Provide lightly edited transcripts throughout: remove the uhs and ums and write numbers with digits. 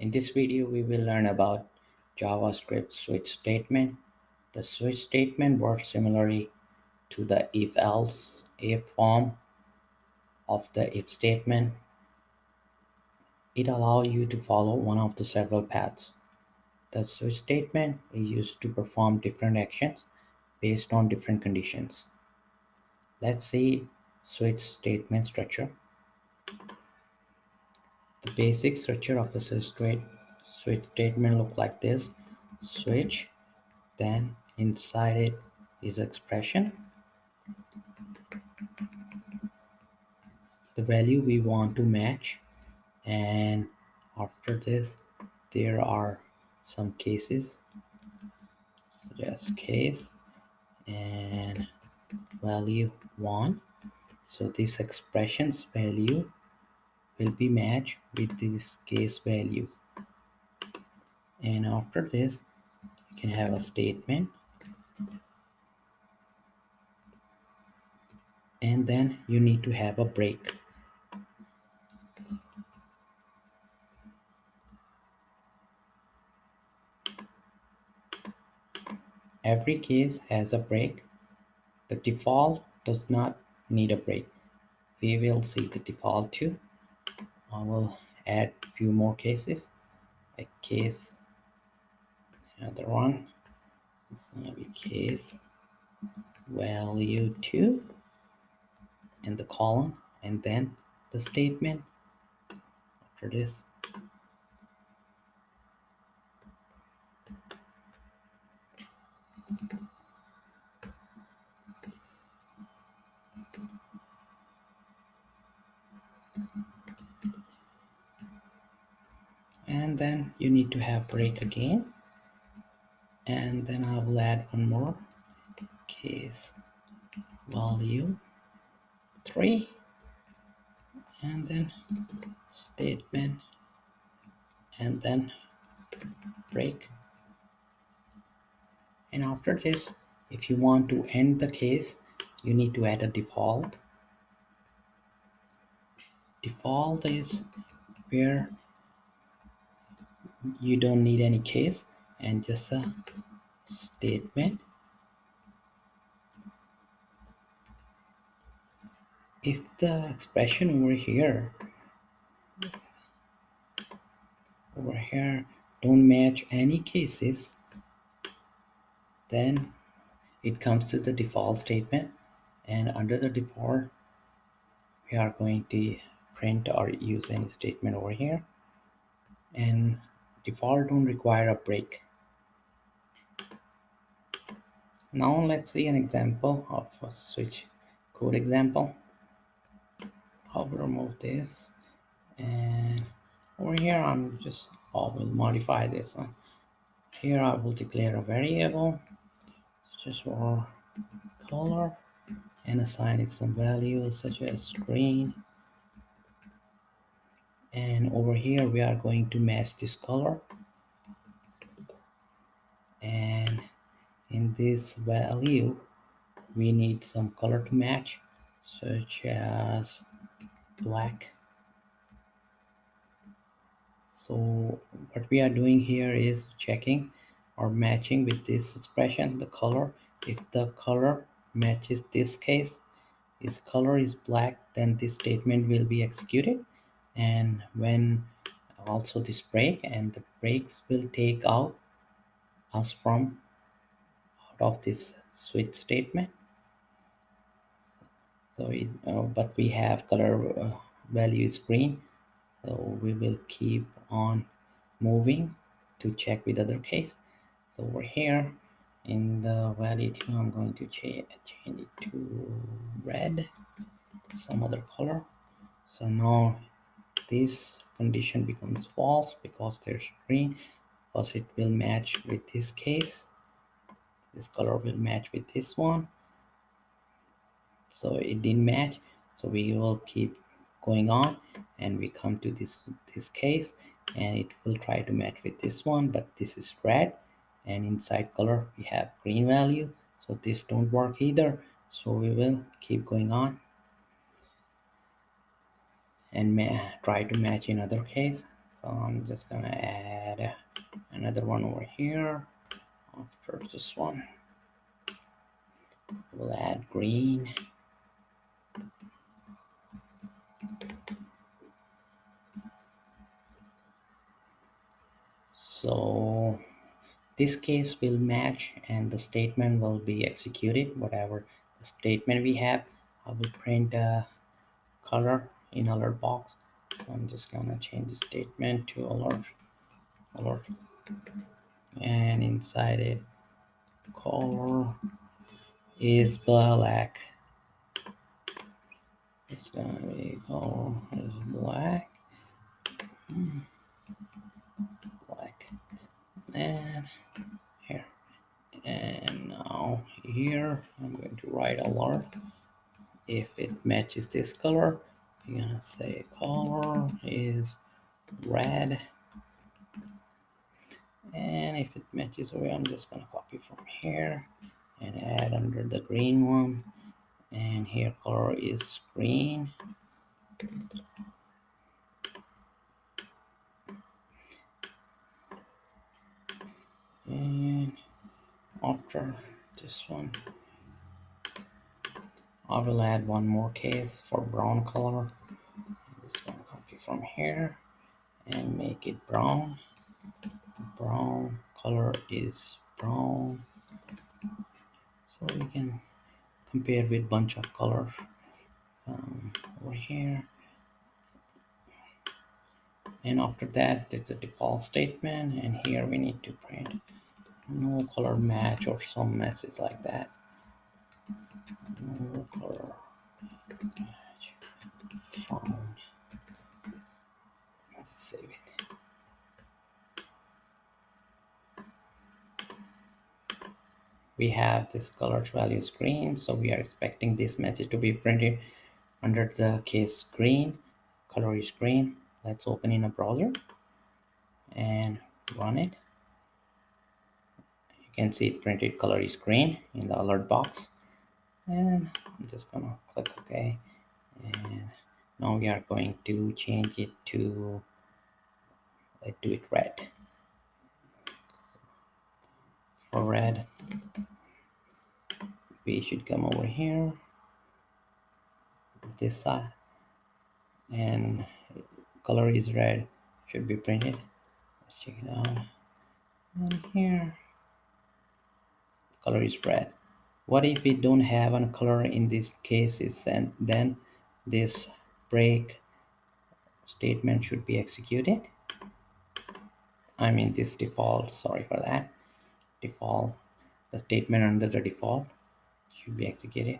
In this video, we will learn about JavaScript switch statement. The switch statement works similarly to the if-else if form of the if statement. It allows you to follow one of the several paths. The switch statement is used to perform different actions based on different conditions. Let's see switch statement structure. The basic structure of a switch statement look like this. Switch, then inside it is expression, the value we want to match, and after this there are some cases such as case and value 1. So this expression's value will be matched with these case values, and after this you can have a statement, and then you need to have a break. Every case has a break. The default does not need a break. We will see the default too. I will add a few more cases, like case, another one. It's gonna be case value 2 in the column, and then the statement after this. And then you need to have break again, and then I will add one more case value 3, and then statement, and then break. And after this, if you want to end the case, you need to add a default. Default is where you don't need any case and just a statement. If the expression over here don't match any cases, then it comes to the default statement, and under the default we are going to print or use any statement over here, and default don't require a break. Now let's see an example of a switch code example. I'll remove this, and over here I will modify this one. Here I will declare a variable just for color and assign it some values such as green, and over here we are going to match this color, and in this value we need some color to match such as black. So what we are doing here is checking or matching with this expression the color. If the color matches this case, this color is black, then this statement will be executed, and when also this break, and the breaks will take out us from out of this switch statement. So but we have color value is green, so we will keep on moving to check with other case. So over here in the value 2, I'm going to change it to red, some other color. So now this condition becomes false because there's green, because it will match with this case. This color will match with this one, so it didn't match. So we will keep going on, and we come to this case, and it will try to match with this one, but this is red, and inside color we have green value, so this don't work either. So we will keep going on and try to match in other case. So I'm just gonna add another one over here. After this one, we'll add green. So this case will match and the statement will be executed. Whatever the statement we have, I will print a color in alert box. So I'm just gonna change the statement to alert, and inside it, color is black. It's gonna be color is black, and here. And now here, I'm going to write alert. If it matches this color, I'm gonna say color is red. And if it matches over, I'm just gonna copy from here and add under the green one. And here color is green. And after this one, I will add one more case for brown color. I'm just gonna copy from here and make it brown. Brown color is brown. So we can compare with bunch of colors over here. And after that, there's a default statement, and here we need to print no color match or some message like that. No color match found. Let's save it. We have this color value is green, so we are expecting this message to be printed under the case green. Color is green. Let's open in a browser and run it. You can see it printed color is green in the alert box. And I'm just gonna click OK. And now we are going to change it to, let's do it red. So for red, we should come over here, this side, and color is red, should be printed. Let's check it out. And here, color is red. What if we don't have a color in this case? Is then this break statement should be executed. I mean this default, sorry for that. Default, the statement under the default should be executed.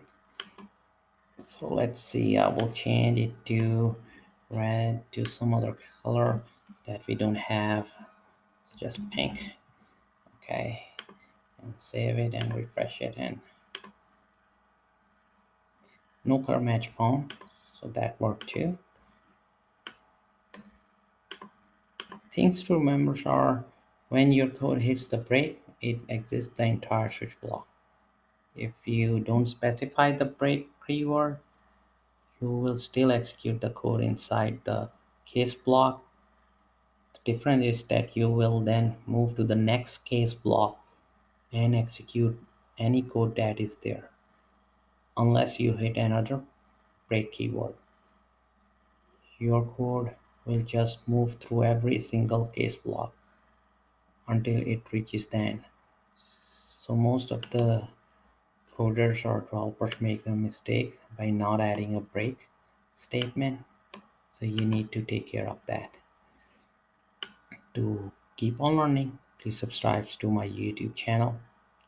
So let's see, I will change it to red, to some other color that we don't have. It's just pink. Okay, and save it and refresh it, and no color match found, so that worked too. Things to remember are when your code hits the break, it exits the entire switch block. If you don't specify the break keyword, you will still execute the code inside the case block. The difference is that you will then move to the next case block and execute any code that is there, unless you hit another break keyword. Your code will just move through every single case block until it reaches the end. So most of the coders or developers make a mistake by not adding a break statement. So you need to take care of that. To keep on learning, please subscribe to my YouTube channel.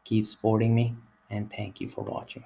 Keep supporting me, and thank you for watching.